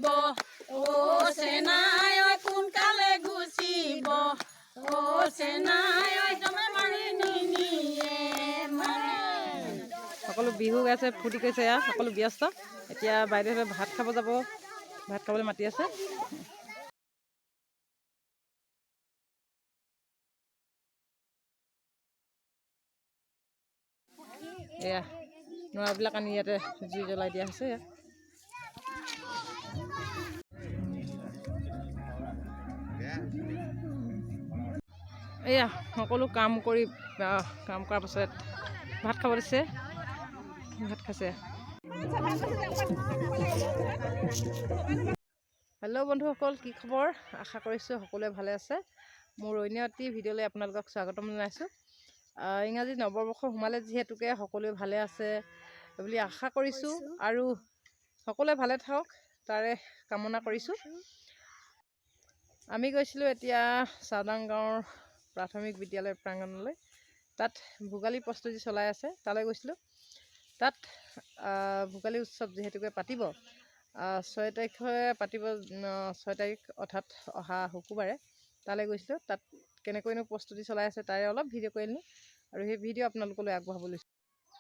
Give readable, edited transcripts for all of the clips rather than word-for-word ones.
ও চেনাই ঐ কোনকালে গুচিব ও চেনাই ঐ তুমি মাৰি নিনিয়ে সকলো বিহু গাইছে ফূৰ্তি কৰিছে এয়া সকলো ব্যস্ত এতিয়া বাইদেউহঁতে ভাত খাব যাব ভাত খাবলৈ মাতি আছে এয়া নোৱাৰাবিলাক আনি ইয়াতে জুই জ্বলাই দিয়া হৈছে এয়া সকলো কাম কৰি কাম কৰাৰ পাছত ভাত খাব দিছে ভাত খাইছে হেল্ল' বন্ধুসকল কি খবৰ আশা কৰিছোঁ সকলোৱে ভালে আছে মোৰ অন্যটি ভিডিঅ'লৈ আপোনালোকক স্বাগতম জনাইছোঁ ইংৰাজী নৱবৰ্ষ সোমালে যিহেতুকে সকলোৱে ভালে আছে বুলি আশা কৰিছোঁ আৰু সকলোৱে ভালে থাকক তাৰে কামনা কৰিছোঁ আমি গৈছিলোঁ এতিয়া চাওদাং গাঁৱৰ প্ৰাথমিক বিদ্যালয় প্ৰাংগণলৈ তাত ভোগালী প্ৰস্তুতি চলাই আছে তালৈ গৈছিলোঁ তাত ভোগালী উৎসৱ যিহেতুকে পাতিব 6 তাৰিখে পাতিব 6 তাৰিখ অৰ্থাৎ অহা শুকুৰবাৰে তালৈ গৈছিলোঁ তাত কেনেকৈনো প্ৰস্তুতি চলাই আছে তাৰে অলপ ভিডিঅ' কৰি আনিলোঁ আৰু সেই ভিডিঅ' আপোনালোকলৈ আগবঢ়াব লৈছোঁ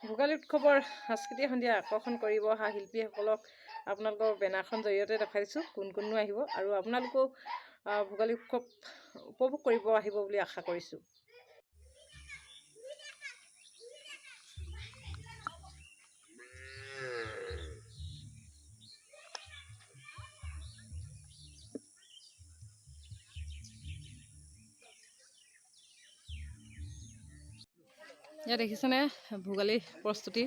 ভোগালী উৎসৱৰ সাংস্কৃতিক সন্ধিয়া আকৰ্ষণ কৰিব অহা শিল্পীসকলক আপোনালোকৰ বেনাৰখন জৰিয়তে দেখাই দিছোঁ কোন কোননো আহিব আৰু আপোনালোকেও ভোগালী উৎসৱ উপভোগ কৰিব আহিব বুলি আশা কৰিছোঁ ইয়াত দেখিছেনে ভোগালী প্ৰস্তুতি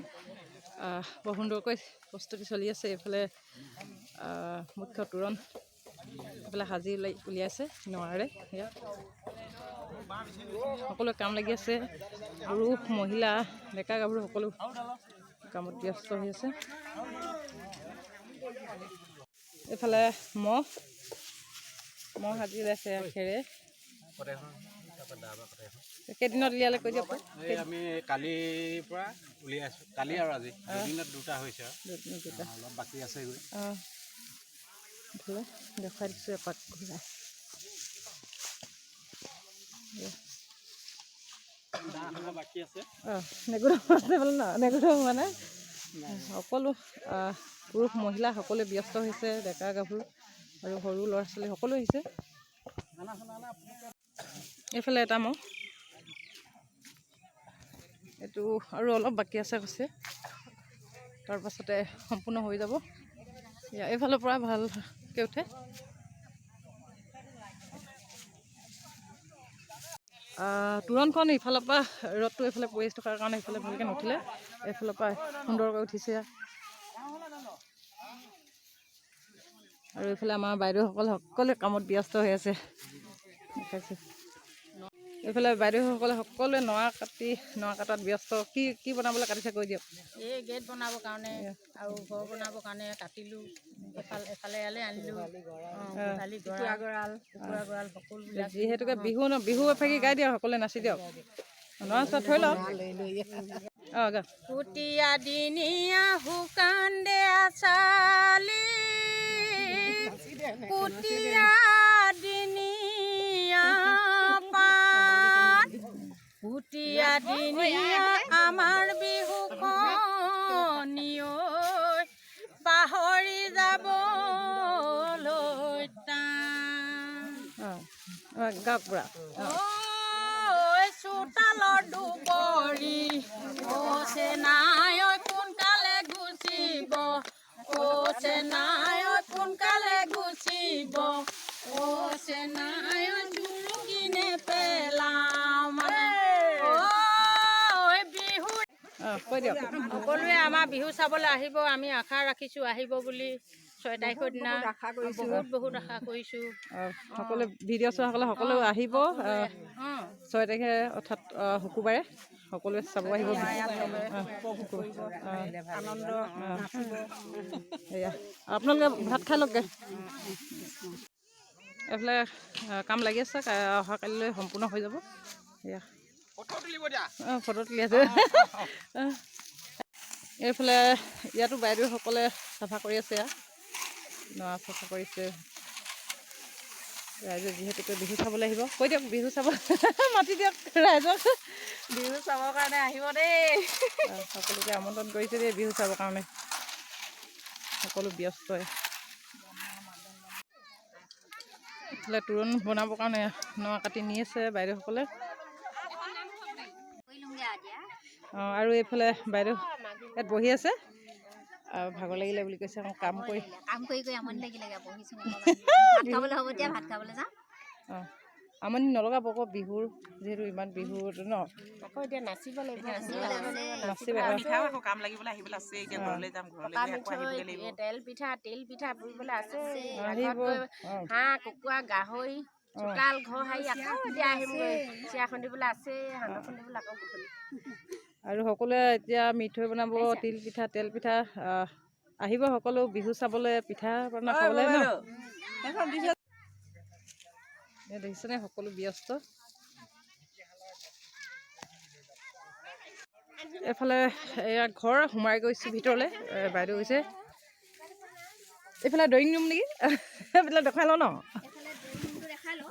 বৰ সুন্দৰকৈ প্ৰস্তুতি চলি আছে এইফালে মুখ্য তোৰণ এইফালে সাজি উলিয়াইছে নোৱাৰে ইয়াত সকলোৱে কাম লাগি আছে পুৰুষ মহিলা ডেকা গাভৰু সকলো কামত ব্যস্ত হৈ আছে এইফালে মহ সাজি ওলাইছে খেৰে কেইদিনত উলিয়ালে কৈ দিয়ক আমি কালিৰ পৰা উলিয়াইছোঁ কালি আৰু আজি দুদিনত দুটা হৈছে দুটা অলপ বাকী আছে দেখাই দিছোঁ এপাক ঘূৰাই বাকী আছে নেগুৰা আছে বোলে ন নেগুৰা মানে সকলো পুৰুষ মহিলা সকলোৱে ব্যস্ত হৈছে ডেকা গাভৰু আৰু সৰু ল'ৰা ছোৱালী সকলো আহিছে এইফালে এটা মহ এইটো আৰু অলপ বাকী আছে কৈছে তাৰপাছতে সম্পূৰ্ণ হৈ যাব এইফালৰ পৰা ভালকৈ উঠে তোৰণখন ইফালৰ পৰা ৰ'দটো এইফালে পৰি থকাৰ কাৰণে এইফালে ভালকৈ নুঠিলে এইফালৰ পৰা সুন্দৰকৈ উঠিছে আৰু এইফালে আমাৰ বাইদেউসকল সকলোৱে কামত ব্যস্ত হৈ আছে দেখাইছোঁ এইফালে বাইদেউসকলে সকলোৱে নৰা কটাত ব্যস্ত কি বনাবলৈ কাটিছে কৈ দিয়ক এই গেট বনাবৰ কাৰণে আৰু ঘৰ বনাবৰ কাৰণে কাটিলোঁ এফালে ইয়ালৈ আনিলোঁ কুকুৰা গঁৰাল সকলোবিলাক যিহেতুকে বিহু এফাকি গাই দিয়ক সকলোৱে নাচি দিয়ক নৰা চৰা থৈ লওক কুটীয়া দিনীয়া শুকান দেয়া চালি কুটীয়া দিনীয়া কুটীয়া দিনীয়া আমাৰ বিহুখনি পাহৰি যাবলৈ গাওক পুৰা চোতালৰ দুবৰি চেনাই সোনকালে গুচিব চেনাই সোনকালে গুচিব চেনাই জুলুকিনে পেলাওঁ মানে সকলোৱে আমাৰ বিহু চাবলৈ আহিব আমি আশা ৰাখিছোঁ আহিব বুলি 6 তাৰিখৰ দিনা বহুত আশা কৰিছোঁ সকলোৱে ভিডিঅ' চোৱাসকলে সকলো আহিব 6 তাৰিখে অৰ্থাৎ শুকুৰবাৰে সকলোৱে চাব আহিব আনন্দ এয়া আপোনালোকে ভাত খাই লওকগৈ এইফালে কাম লাগি আছে অহা কালিলৈ সম্পূৰ্ণ হৈ যাব এয়া ফটো তুলি আছে এইফালে ইয়াতো বাইদেউসকলে চাফা কৰি আছে নৰা চাফা কৰিছে ৰাইজে যিহেতুকে বিহু চাবলৈ আহিব। কৈ দিয়ক বিহু চাব মাতি দিয়ক ৰাইজক বিহু চাবৰ কাৰণে আহিব দেই। সকলোকে আমন্ত্ৰণ কৰিছে দেই বিহু চাবৰ কাৰণে। সকলো ব্যস্তই। এইফালে তোৰণ বনাবৰ কাৰণে নৰা কাটি নি আছে বাইদেউসকলে। আৰু এইফালে বাইদেউ ইয়াত বহি আছে আৰু ভাগৰ লাগিলে বুলি কৈছে। কাম কৰি আমনি লাগিলে অঁ আমনি নলগাব আকৌ বিহুৰ যিহেতু ইমান বিহুৰ ন আকৌ এতিয়া নাচিব লাগিব। তেল পিঠা পুৰিবলৈ আছে। হাঁহ কুকুৰা গাহৰি চোতাল ঘৰ সাৰি আকৌ এতিয়া আহিমগৈ। চিৰা খুন্দিবলৈ আছে, সান্দহ খুন্দিবলৈ আকৌ গধূলি। আৰু সকলোৱে এতিয়া মিঠৈ বনাব, তিল পিঠা তেল পিঠা। আহিব সকলো বিহু চাবলৈ, পিঠা পনা খাবলৈ ন। দেখিছেনে সকলো ব্যস্ত। এইফালে এয়া ঘৰ সোমাই গৈছোঁ ভিতৰলৈ। বাইদেউ গৈছে এইফালে ড্ৰয়িং ৰুম নেকি। এইফালে দেখাই লওঁ ন।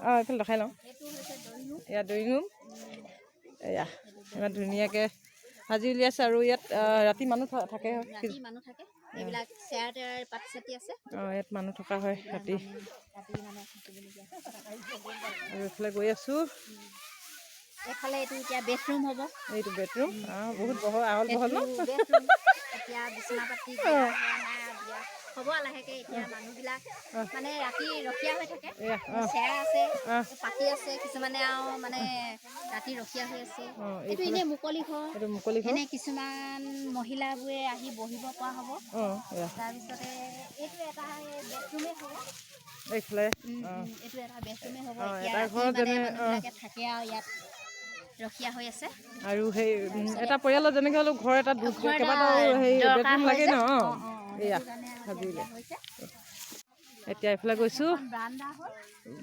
অঁ এইফালে দেখাই লওঁ। এয়া ড্ৰয়িং ৰুম। এয়া ইমান ধুনীয়াকৈ সাজি উলিয়াইছে। আৰু ইয়াত ৰাতি মানুহ থাকে। এইবিলাক চেয়াৰ টেয়াৰ পাতি চাতি আছে। অঁ ইয়াত মানুহ থকা হয় ৰাতি। আৰু এইফালে গৈ আছোঁ। এইফালে এইটো এতিয়া বেডৰুম হ'ব। এইটো বেডৰুম। বহুত বহল আহল বহল ন। এতিয়া বিচনা পাতি দিয়া হোৱা নাই। হ'ব লাহেকৈ। এতিয়া মানুহবিলাক মানে ৰাতি ৰখীয়া হৈ থাকে। চেয়াৰ আছে, পাতি আছে। কিছুমানে আৰু মানে ৰাতি ৰখীয়া হৈ আছে। এইটো এনেই মুকলি ঘৰ। এনে কিছুমান মহিলাবোৰে আহি বহিব পৰা হ'ব। তাৰপিছতে এইটো এটা বেডৰুমেই হ'ব। এইফালে এইটো এটা বেডৰুমেই হ'ব। এতিয়া ৰাতি মানে মানুহবিলাকে থাকে আৰু ইয়াত ৰখীয়া হৈ আছে। আৰু সেই এটা পৰিয়ালৰ যেনেকৈ হ'লেও ঘৰ এটা কেইবাটাও সেই বেডৰুম লাগে ন। এয়া সাজিলে। এতিয়া এইফালে গৈছোঁ।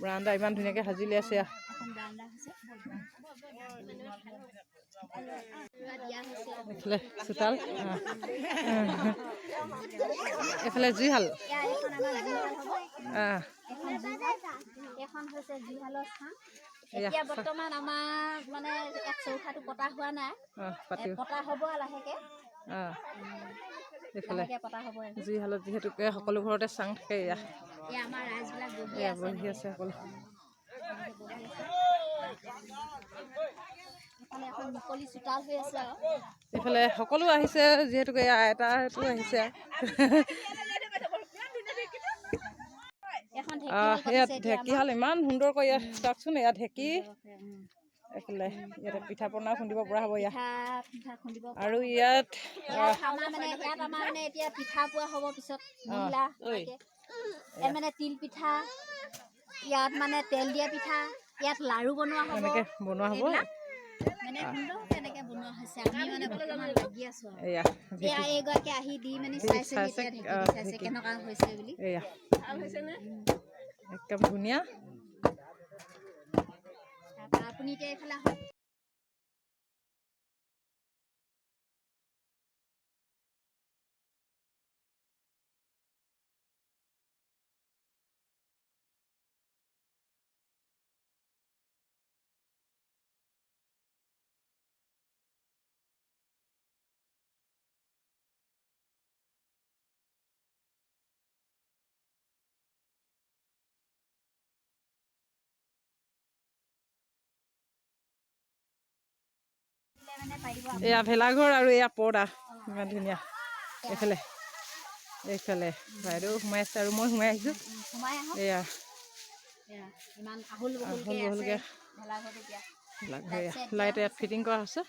বাৰান্দা ইমান ধুনীয়াকৈ সাজি উলিয়াইছে। এইফালে চোতাল। এইফালে জুইশাল। এতিয়া বৰ্তমান আমাৰ মানে এক চৌকাটো পতা হোৱা নাই। পতা হ'ব লাহেকে। এইফালে জুইশালত যিহেতুকে সকলো ঘৰতে চাং থাকে। এয়া আমাৰ ৰাইজবিলাক বহি আছে সকলো। মুকলি চোতাল হৈ আছে। এইফালে সকলো আহিছে যিহেতুকে আইতাটো আহিছে। ইয়াত ঢেঁকীশাল ইমান সুন্দৰকৈ ইয়াত চাওকচোন। ইয়াত ঢেঁকী। এইফালে ইয়াতে পিঠা পনা খুন্দিব পৰা হ'ব। ইয়াত আৰু ইয়াত আমাৰ এতিয়া পিঠা পোৱা হ'ব পিছত। মহিলা মানে তিল পিঠা, ইয়াত মানে তেল দিয়া পিঠা, ইয়াত লাৰু বনোৱা হ'ব। এনেকৈ বনোৱা হ'ব। মানে সুন্দৰকৈ এনেকৈ বনোৱা হৈছে। আমি মানে বৰ্তমান লাগি আছোঁ। এয়া এইগৰাকী আহি দি মানে চাইছে কেনেকুৱা হৈছে বুলি। এয়া একদম ধুনীয়া। আপুনি এতিয়া এইফালে আহক। এয়া ভেলাঘৰ আৰু এয়া পৰ্দা ইমান ধুনীয়া। এইফালে বাইদেউ সোমাই আছে আৰু মই সোমাই আহিছোঁ। এয়া আহল বহলকৈ লাইট ইয়াত ফিটিং কৰা হৈছে।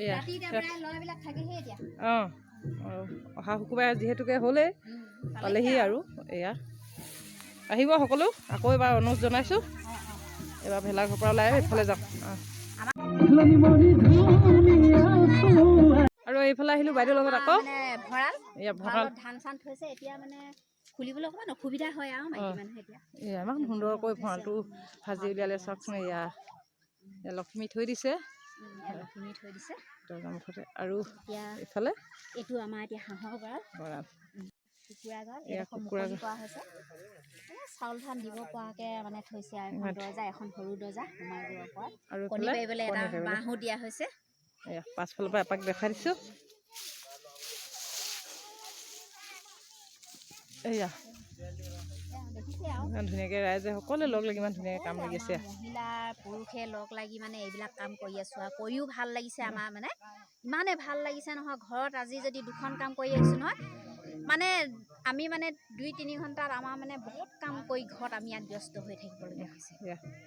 এয়া অহা শুকুৰবাৰে যিহেতুকে হ'লেই পালেহি আৰু এয়া আহিব সকলো। আকৌ এবাৰ অনুৰোধ জনাইছোঁ। এবাৰ ভেলাঘৰৰ পৰা ওলাই এইফালে যাম। আৰু এইফালে আহিলোঁ বাইদেউৰ লগত আকৌ। ভঁৰাল ধান চান থৈছে। এতিয়া মানে খুলিবলৈ অকণমান অসুবিধা হয় আৰু মাইকী মানুহ এতিয়া। ইমান সুন্দৰকৈ ভঁৰালটো সাজি উলিয়ালে চাওকচোন। এয়া লক্ষ্মী থৈ দিছে। দৰ্জা মুখতে। আৰু এইফালে এইটো আমাৰ এতিয়া হাঁহৰ গঁৰাল। কুকুৰা ঘৰ এইডোখৰ মুকলি কৰা হৈছে চাউল ধান দিব পৰাকৈ মানে থৈছে আৰু এখন দৰ্জা এখন সৰু দৰ্জা সোমাই দিব পৰা আৰু কণী পাৰিবলৈ এটা বাঁহো দিয়া হৈছে এয়া পাছফালৰ পৰা এপাক দেখাই দিছোঁ এয়া দেখিছে আৰু ইমান ধুনীয়াকৈ ৰাইজে সকলোৱে লগ লাগি ইমান ধুনীয়াকৈ কাম লাগি আছে মহিলা পুৰুষে লগ লাগি মানে এইবিলাক কাম কৰি আছোঁ আৰু কৰিও ভাল লাগিছে আমাৰ মানে ইমানে ভাল লাগিছে নহয় ঘৰত আজি যদি দুখন কাম কৰি আহিছোঁ নহয় মানে আমি মানে 2-3 ঘণ্টাত আমাৰ মানে বহুত কাম কৰি ঘৰত আমি ইয়াত ব্যস্ত হৈ থাকিবলগীয়া হৈছে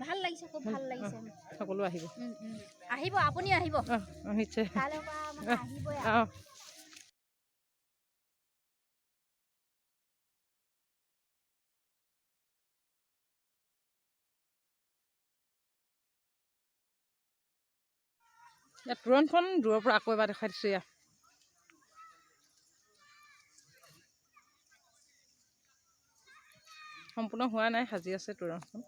ভাল লাগিছে খুব ভাল লাগিছে সকলো আহিব আহিব আপুনিও আহিব নিশ্চয় কাইলৈৰ পৰা মানে আহিবই ইয়াত তোৰণখন দূৰৰ পৰা আকৌ এবাৰ দেখাই দিছোঁ ইয়াত সম্পূৰ্ণ হোৱা নাই সাজি আছে তোৰণখন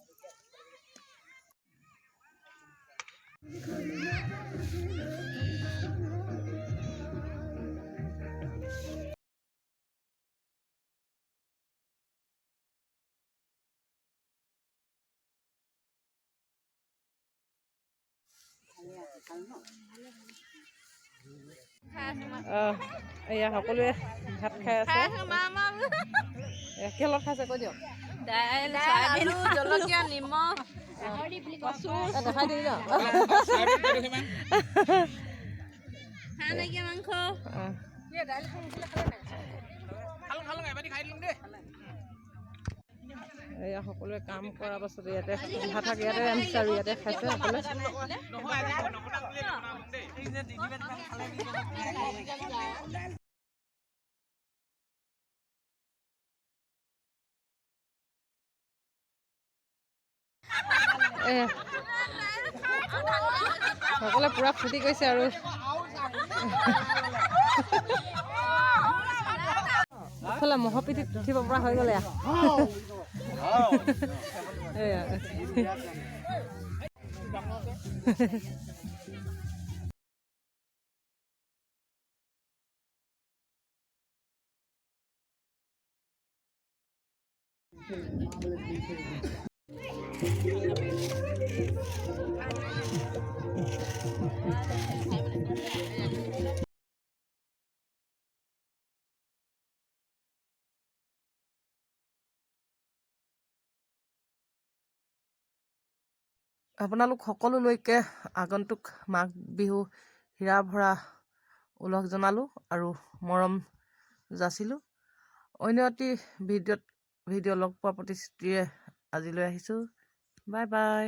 এয়া সকলোৱে ভাত খাই আছে কিহৰ লগত খাইছে কৈ দিয়ক দাইল আলু জলকীয়া নিমখ দেখাই দিবি ন হাঁহ নাইকিয়া মাংস এয়া সকলোৱে কাম কৰাৰ পাছতে ইয়াতে ভাত ইয়াতে আনিছে আৰু ইয়াতে খাইছে সকলোৱে সকলোৱে পুৰা ফূৰ্তি কৰিছে আৰু এইফালে মহপিঠিত উঠিব পৰা হৈ গ'লে আপোনালোক সকলোলৈকে আগন্তুক মাঘ বিহু হীৰা ভৰা উলহ জনালোঁ আৰু মৰম যাচিলোঁ অন্য এটি ভিডিঅ' লগ পোৱাৰ প্ৰতিশ্ৰুতিৰে আজিলৈ আহিছোঁ বাই বাই